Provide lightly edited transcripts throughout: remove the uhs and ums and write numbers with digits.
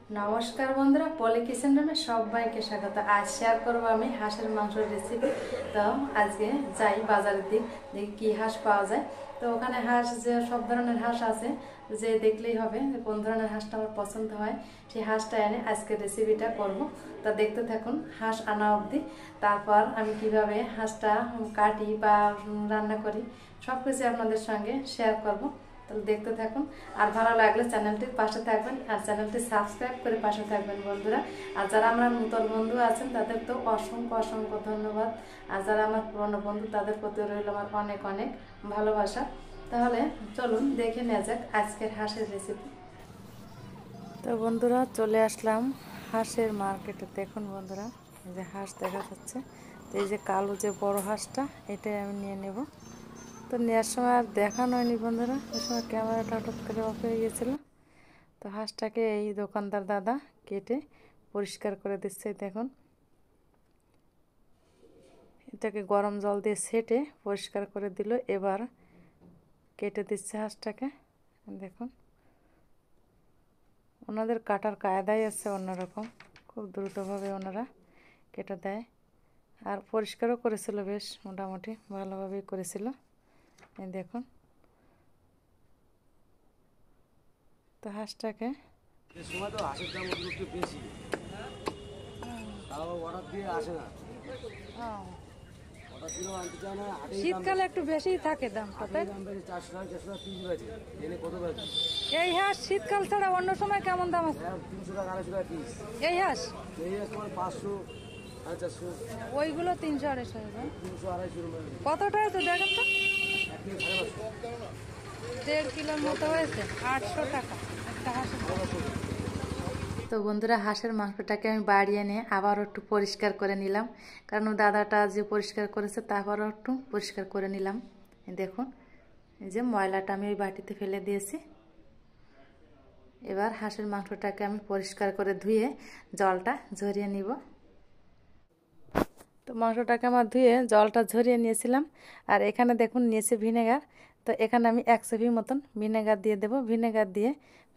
নমস্কার বন্ধুরা, পলি কিচেন রুমে সবাইকে স্বাগত। আজ শেয়ার করবো আমি হাঁসের মাংসের রেসিপি। তো আজকে যাই বাজারের দিক, দেখি কী হাঁস পাওয়া যায়। তো ওখানে হাঁস যে সব ধরনের হাঁস আছে, যে দেখলেই হবে যে কোন ধরনের হাঁসটা আমার পছন্দ হয়, সেই হাঁসটা এনে আজকে রেসিপিটা করব। তা দেখতে থাকুন হাঁস আনা অবধি। তারপর আমি কিভাবে হাঁসটা কাটি বা রান্না করি সব কিছু আপনাদের সঙ্গে শেয়ার করব। তাহলে দেখতে থাকুন। আর ভালো লাগলে চ্যানেলটির পাশে থাকবেন, আর চ্যানেলটি সাবস্ক্রাইব করে পাশে থাকবেন বন্ধুরা। আর যারা আমার নতুন বন্ধু আছেন তাদের তো অসংখ্য অসংখ্য ধন্যবাদ। আর যারা আমার পুরনো বন্ধু তাদের প্রতি রইল আমার অনেক অনেক ভালোবাসা। তাহলে চলুন দেখে নেওয়া যাক আজকের হাঁসের রেসিপি। তো বন্ধুরা চলে আসলাম হাঁসের মার্কেটে। দেখুন বন্ধুরা, এই যে হাঁস দেখা যাচ্ছে। তো এই যে কালো যে বড় হাঁসটা, এটাই আমি নিয়ে নেব। তো নেওয়ার সময় আর দেখানো হয়নি বন্ধুরা, ওই সময় ক্যামেরাটা হঠাৎ করে অফ হয়ে গিয়েছিলো। তো হাঁসটাকে এই দোকানদার দাদা কেটে পরিষ্কার করে দিচ্ছে। দেখুন, এটাকে গরম জল দিয়ে ছেটে পরিষ্কার করে দিল। এবার কেটে দিচ্ছে হাঁসটাকে। দেখুন, ওনাদের কাটার কায়দাই আছে অন্যরকম, খুব দ্রুতভাবে ওনারা কেটে দেয়। আর পরিষ্কারও করেছিল, বেশ মোটামুটি ভালোভাবেই করেছিল। এই দেখুন, তো হাঁসটাকে সময় তো হাঁসের দাম একটু বেশি, তাও অর্ডার দিয়ে আসে না। অর্ডার দিলেও আনতে চায় না। শীতকালে একটু বেশি থাকে দাম। দাম বেশি, 400 পিস বেছে এনে কত বেছে। এই হাঁস শীতকাল ছাড়া অন্য সময় কেমন দাম আছে? 300 টাকা 250 টাকা পিস। এই হাঁস এই তোমার 500 450, ওইগুলো 300-250 300 250 কতটা হয়েছে দেখেন তো? 1 কিলো 550। 1.5 কিলোর মতো হয়েছে, 800 টাকা একটা হাঁসের। তো বন্ধুরা, হাঁসের মাংসটাকে আমি বাড়ি এনে আবারও একটু পরিষ্কার করে নিলাম, কারণ দাদাটা যে পরিষ্কার করেছে তারপরও একটু পরিষ্কার করে নিলাম। দেখুন, এই যে ময়লাটা আমি ওই বাটিতে ফেলে দিয়েছি। এবার হাঁসের মাংসটাকে আমি পরিষ্কার করে ধুয়ে জলটা ঝরিয়ে নিব। তো মাংসটাকে আমার ধুয়ে জলটা ঝরিয়ে নিয়েছিলাম। আর এখানে দেখুন নিয়েছি ভিনেগার। তো এখানে আমি 1 চামচ মতন ভিনেগার দিয়ে দেব। ভিনেগার দিয়ে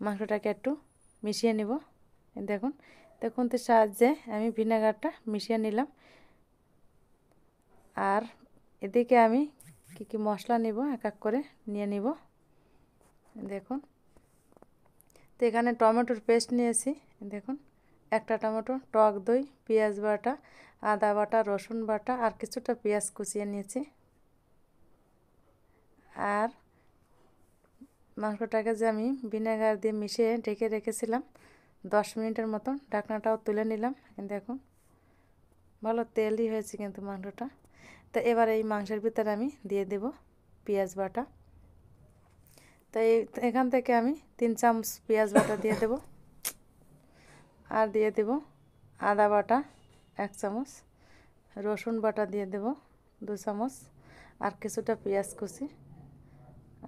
মাংসটাকে একটু মিশিয়ে নিব। দেখুন, খুন্তির সাহায্যে আমি ভিনেগারটা মিশিয়ে নিলাম। আর এদিকে আমি কি মশলা নিব এক এক করে নিয়ে নিব। দেখুন, তো এখানে টমেটোর পেস্ট নিয়েছি। দেখুন, একটা টমেটো, টক দই, পেঁয়াজ বাটা, আদা বাটা, রসুন বাটা আর কিছুটা পেঁয়াজ কুচিয়ে নিয়েছি। আর মাংসটাকে যে আমি ভিনেগার দিয়ে মিশিয়ে ঢেকে রেখেছিলাম 10 মিনিটের মতন, ঢাকনাটাও তুলে নিলাম। দেখুন, ভালো তেলই হয়েছে কিন্তু মাংসটা। তো এবার এই মাংসের ভিতরে আমি দিয়ে দেব পেঁয়াজ বাটা। তো এখান থেকে আমি 3 চামচ পেঁয়াজ বাটা দিয়ে দেব। আর দিয়ে দেব আদা বাটা 1 চামচ, রসুন বাটা দিয়ে দেব 2 চামচ আর কিছুটা পেঁয়াজ কুচি।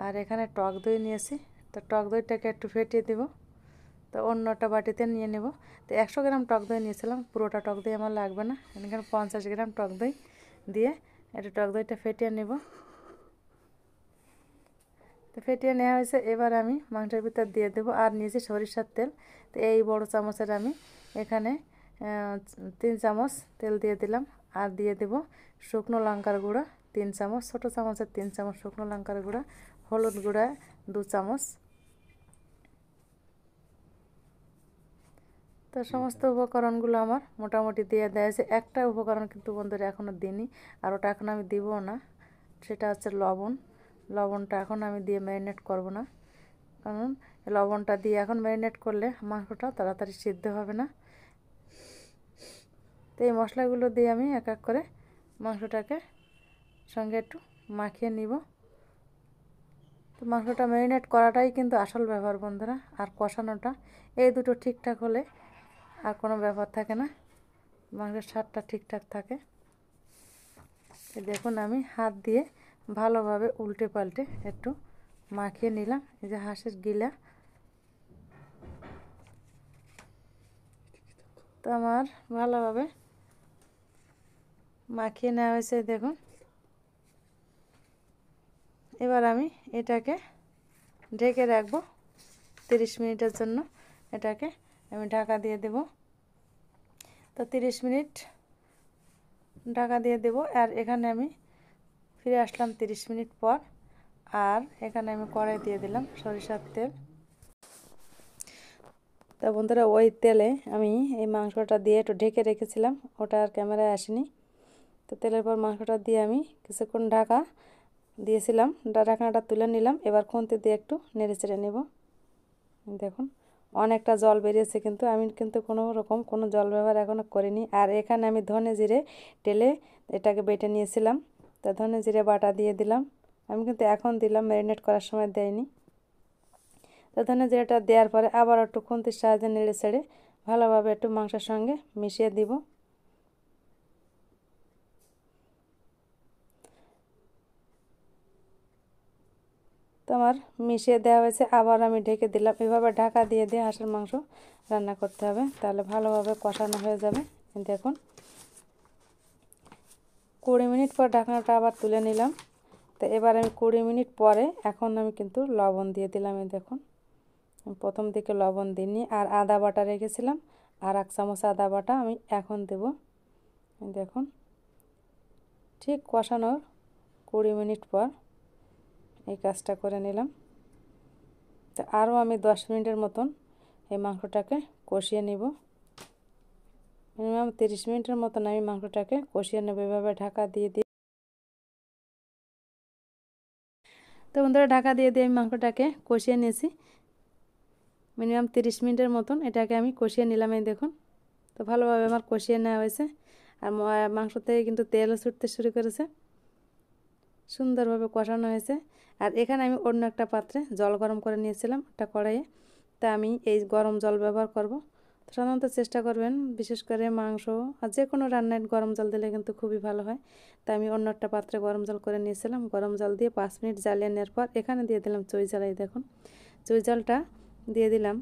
আর এখানে টক দই নিয়েছি, তো টক দইটাকে একটু ফেটিয়ে দেব। তো অন্যটা বাটিতে নিয়ে নেব। তো 100 গ্রাম টক দই নিয়েছিলাম, পুরোটা টক দই আমার লাগবে না, এখানে 50 গ্রাম টক দই দিয়ে একটু টক দইটা ফেটিয়ে নেব। তো ফেটিয়ে নেওয়া হয়েছে। এবার আমি মাংসের ভিতর দিয়ে দেবো। আর নিয়েছি সরিষার তেল। তো এই বড় চামচের আমি এখানে 3 চামচ তেল দিয়ে দিলাম। আর দিয়ে দেব শুকনো লঙ্কার গুঁড়া 3 চামচ, ছোটো চামচের 3 চামচ শুকনো লঙ্কার গুঁড়া, হলুদ গুঁড়া 2 চামচ। তো সমস্ত উপকরণগুলো আমার মোটামুটি দিয়ে দেওয়া হয়েছে। একটা উপকরণ কিন্তু বন্ধুরা এখনও দিইনি, আর ওটা এখন আমি দিবও না, সেটা হচ্ছে লবণ। লবণটা এখন আমি দিয়ে ম্যারিনেট করব না, কারণ লবণটা দিয়ে এখন ম্যারিনেট করলে মাংসটা তাড়াতাড়ি সিদ্ধ হবে না। তো এই মশলাগুলো দিয়ে আমি এক এক করে মাংসটাকে সঙ্গে একটু মাখিয়ে নিব। তো মাংসটা ম্যারিনেট করাটাই কিন্তু আসল ব্যাপার বন্ধুরা, আর কষানোটা, এই দুটো ঠিকঠাক হলে আর কোনো ব্যাপার থাকে না, মাংসের স্বাদটা ঠিকঠাক থাকে। দেখুন, আমি হাত দিয়ে ভালোভাবে উল্টে পাল্টে একটু মাখিয়ে নিলাম। এই যে হাঁসের গিলা, তো আমার ভালোভাবে মাখিয়ে নেওয়া হয়েছে। দেখুন, এবার আমি এটাকে ঢেকে রাখবো 30 মিনিটের জন্য। এটাকে আমি ঢাকা দিয়ে দেব। তো 30 মিনিট ঢাকা দিয়ে দেব। আর এখানে আমি ফিরে আসলাম 30 মিনিট পর। আর এখানে আমি কড়াই দিয়ে দিলাম সরিষার তেল। তা বন্ধুরা, ওই তেলে আমি এই মাংসটা দিয়ে একটু ঢেকে রেখেছিলাম, ওটা আর ক্যামেরায় আসেনি। তো তেলের পর মাংসটা দিয়ে আমি কিছুক্ষণ ঢাকা দিয়েছিলাম, ঢাকনাটা তুলে নিলাম। এবার খুন্তি দিয়ে একটু নেড়ে চেড়ে নেব। দেখুন অনেকটা জল বেরিয়েছে, কিন্তু আমি কোনো রকম কোনো জল ব্যবহার এখনও করিনি। আর এখানে আমি ধনে জিরে টেলে এটাকে বেটে নিয়েছিলাম, তা ধনে জিরে বাটা দিয়ে দিলাম। আমি কিন্তু এখন দিলাম, ম্যারিনেট করার সময় দেয়নি। তো ধনে জিরেটা দেওয়ার পরে আবার একটু খুন্তির সাহায্যে নেড়ে ছেড়ে ভালোভাবে একটু মাংসের সঙ্গে মিশিয়ে দিব। তো আমার মিশিয়ে দেওয়া হয়েছে, আবার আমি ঢেকে দিলাম। এভাবে ঢাকা দিয়ে দিয়ে হাঁসের মাংস রান্না করতে হবে, তাহলে ভালোভাবে কষানো হয়ে যাবে। দেখুন 20 মিনিট পর ঢাকনাটা আবার তুলে নিলাম। তো এবার আমি 20 মিনিট পরে এখন আমি কিন্তু লবণ দিয়ে দিলাম। দেখুন প্রথম দিকে লবণ দিইনি। আর আদা বাটা রেখেছিলাম, আর 1 চামচ আদা বাটা আমি এখন দেব। দেখুন ঠিক কষানোর 20 মিনিট পর এই কাজটা করে নিলাম। তো আরও আমি 10 মিনিটের মতন এই মাংসটাকে কষিয়ে নিব। মিনিমাম 30 মিনিটের মতন আমি মাংসটাকে কষিয়ে নেব, এভাবে ঢাকা দিয়ে দিয়ে। তো বন্ধুরা, ঢাকা দিয়ে দিয়ে আমি মাংসটাকে কষিয়ে নিয়েছি মিনিমাম 30 মিনিটের মতন। এটাকে আমি কষিয়ে নিলাম। এই দেখুন তো ভালোভাবে আমার কষিয়ে নেওয়া হয়েছে। আর মাংস থেকে কিন্তু তেলও ছুটতে শুরু করেছে, সুন্দরভাবে কষানো হয়েছে। আর এখানে আমি অন্য একটা পাত্রে জল গরম করে নিয়েছিলাম, একটা কড়াইয়ে। তা আমি এই গরম জল ব্যবহার করব। সাধারণত চেষ্টা করবেন, বিশেষ করে মাংস আর যে কোনো রান্নায় গরম জল দিলে কিন্তু খুবই ভালো হয়। তা আমি অন্য একটা পাত্রে গরম জল করে নিয়েছিলাম। গরম জল দিয়ে 5 মিনিট জ্বালিয়ে নেওয়ার পর এখানে দিয়ে দিলাম চুই ঝাল। দেখুন চুই ঝালটা দিয়ে দিলাম।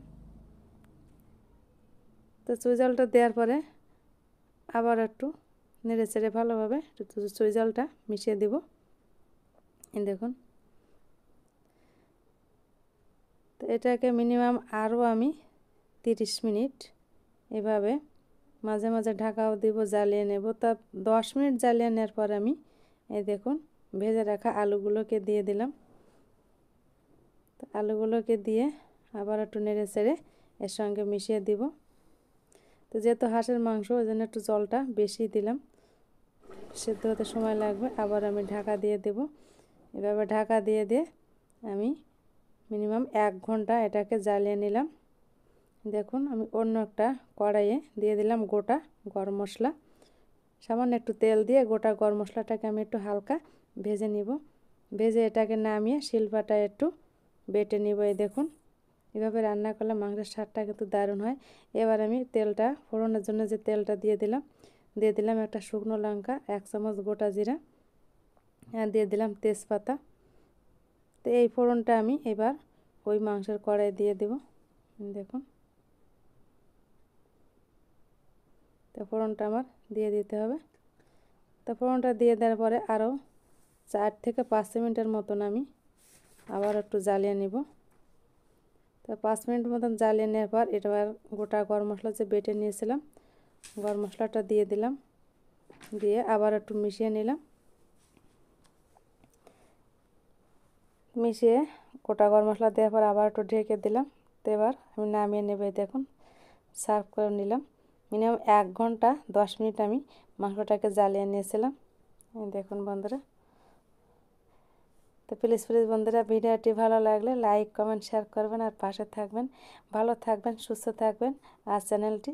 তো চুই ঝালটা দেওয়ার পরে আবার একটু নেড়ে চেড়ে ভালোভাবে চুই ঝালটা মিশিয়ে দেব। দেখুন তো এটাকে মিনিমাম আরও আমি 30 মিনিট এভাবে মাঝে মাঝে ঢাকাও দিব, জ্বালিয়ে নেব। তা 10 মিনিট জ্বালিয়ে নেওয়ার পর আমি এই দেখুন ভেজে রাখা আলুগুলোকে দিয়ে দিলাম। তো আলুগুলোকে দিয়ে আবার একটু নেড়ে চেড়ে এর সঙ্গে মিশিয়ে দিব। তো যেহেতু হাঁসের মাংস, ওই জন্য একটু জলটা বেশি দিলাম, সেদ্ধ হতে সময় লাগবে। আবার আমি ঢাকা দিয়ে দেব। এভাবে ঢাকা দিয়ে দিয়ে আমি মিনিমাম 1 ঘন্টা এটাকে জ্বালিয়ে নিলাম। দেখুন আমি অন্য একটা কড়াইয়ে দিয়ে দিলাম গোটা গরম মশলা। সামান্য একটু তেল দিয়ে গোটা গরম মশলাটাকে আমি একটু হালকা ভেজে নিব। ভেজে এটাকে নামিয়ে শিলপাটায় একটু বেটে নিব। এই দেখুন এভাবে রান্না করলে মাংসের স্বাদটা কিন্তু দারুণ হয়। এবার আমি তেলটা ফোড়নের জন্য যে তেলটা দিয়ে দিলাম একটা শুকনো লঙ্কা, 1 চামচ গোটা জিরা, আর দিয়ে দিলাম তেজপাতা। তো এই ফোড়নটা আমি এবার ওই মাংসের কড়াই দিয়ে দেব। দেখুন তো ফোড়নটা আমার দিয়ে দিতে হবে। তো ফোড়নটা দিয়ে দেওয়ার পরে আরও 4 থেকে 5 মিনিটের মতন আমি আবার একটু জ্বালিয়ে নিব। তো 5 মিনিট মতন জ্বালিয়ে নেওয়ার পর এবার গোটা গরম মশলা যে বেটে নিয়েছিলাম, গরম মশলাটা দিয়ে দিলাম। দিয়ে আবার একটু মিশিয়ে নিলাম। মিশিয়ে গোটা গরম মশলা দেওয়ার পর আবার একটু ঢেকে দিলাম। তো এবার আমি নামিয়ে নেবে। দেখুন সার্ভ করে নিলাম। মিনিমাম 1 ঘন্টা 10 মিনিট আমি মাংসটাকে জ্বালিয়ে নিয়েছিলাম। দেখুন বন্ধুরা, তো প্লিজ বন্ধুরা, ভিডিওটি ভালো লাগলে লাইক কমেন্ট শেয়ার করবেন আর পাশে থাকবেন। ভালো থাকবেন, সুস্থ থাকবেন আর চ্যানেলটি